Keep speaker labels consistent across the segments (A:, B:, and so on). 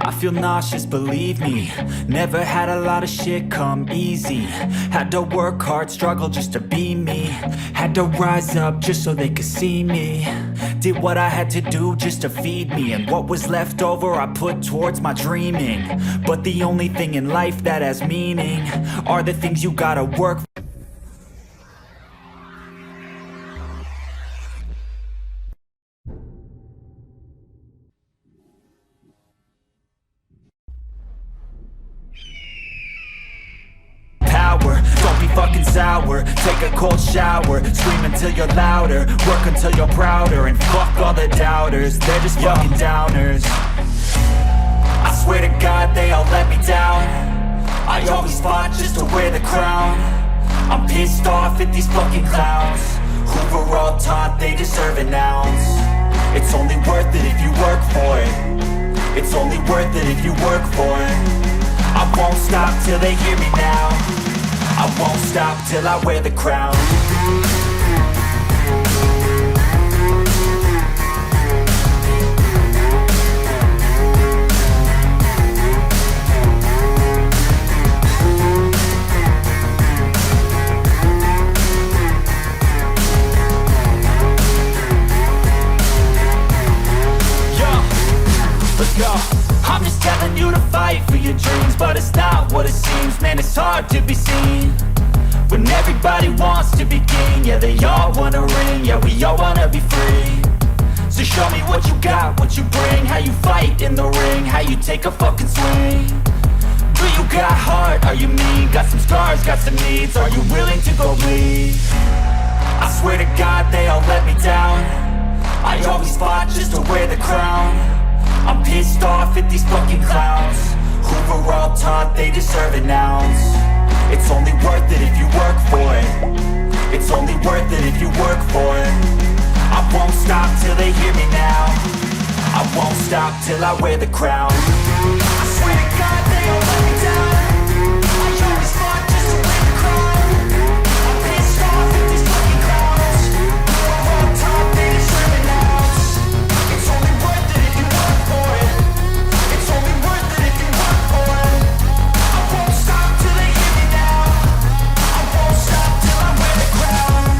A: I feel nauseous, believe me. Never had a lot of shit come easy. Had to work hard, struggle just to be me. Had to rise up just so they could see me. Did what I had to do just to feed me. And what was left over I put towards my dreaming. But the only thing in life that has meaning are the things you gotta work for. Don't be fucking sour, take a cold shower. Scream until you're louder, work until you're prouder. And fuck all the doubters, they're just fucking downers. I swear to God they all let me down. I always fought just to wear the crown. I'm pissed off at these fucking clowns who were all taught they deserve an ounce. It's only worth it if you work for it. It's only worth it if you work for it. I won't stop till they hear me now. I won't stop till I wear the crown. Let's go. I'm just telling you to fight for your dreams, but it's not what it seems. Man, it's hard to be seen when everybody wants to be king. Yeah, they all wanna ring, yeah, we all wanna be free. So show me what you got, what you bring, how you fight in the ring, how you take a fucking swing. Do you got heart, are you mean? Got some scars, got some needs, are you willing to go bleed? I swear to God they all let me down. I always fought just to wear the crown. I'm pissed off at these fucking clowns who were all taught they deserve an ounce. It's only worth it if you work for it. It's only worth it if you work for it. I won't stop till they hear me now. I won't stop till I wear the crown. I swear to God they all let me down. I always fought just to wear the crown. I'm pissed off at these fucking clowns who were all taught they deserve an ounce. It's only worth it if you work for it. It's only worth it if you work for it. I won't stop till they hear me now. I won't stop till I wear the crown.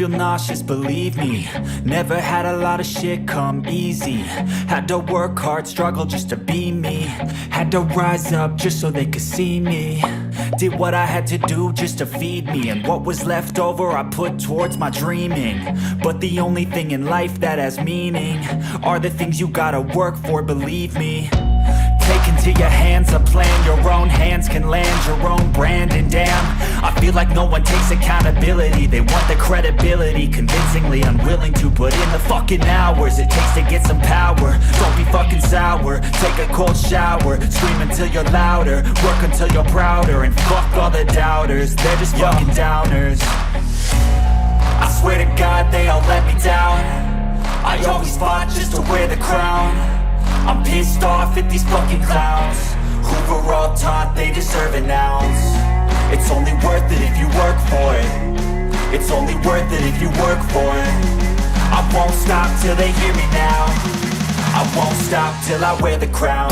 A: feel nauseous, believe me. Never had a lot of shit come easy. Had to work hard, struggle just to be me. Had to rise up just so they could see me. Did what I had to do just to feed me. And what was left over I put towards my dreaming. But the only thing in life that has meaning are the things you gotta work for, believe me. Take into your hands a plan. Your own hands can land your own brand. And damn, I feel like no one takes accountability. They want the credibility, convincingly unwilling to put in the fucking hours it takes to get some power. Don't be fucking sour, take a cold shower. Scream until you're louder, work until you're prouder. And fuck all the doubters, they're just fucking downers. I swear to God they all let me down. I always fought just to wear the crown. I'm pissed off at these fucking clowns who were all taught they deserve an ounce. It's only worth it if you work for it. It's only worth it if you work for it. I won't stop till they hear me now. I won't stop till I wear the crown.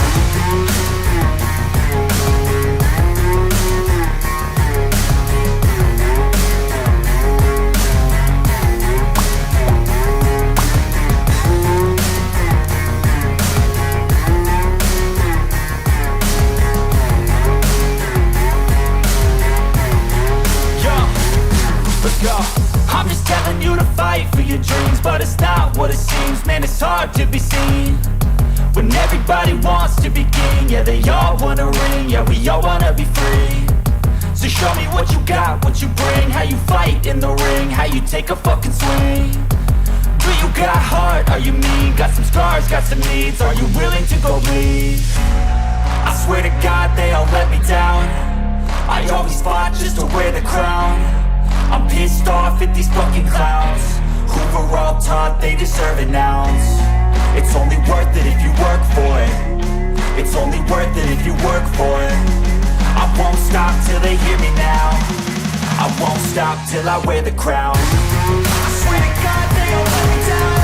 A: I'm just telling you to fight for your dreams, but it's not what it seems. Man, it's hard to be seen when everybody wants to be king. Yeah, they all wanna ring, yeah, we all wanna be free. So show me what you got, what you bring, how you fight in the ring, how you take a fucking swing. Do you got heart, are you mean? Got some scars, got some needs, are you willing to go bleed? I swear to God they all let me down. I always fought just to wear the crown. I'm pissed off at these fucking clowns who were all taught they deserve an ounce. It's only worth it if you work for it. It's only worth it if you work for it. I won't stop till they hear me now. I won't stop till I wear the crown. I swear to God they all let me down.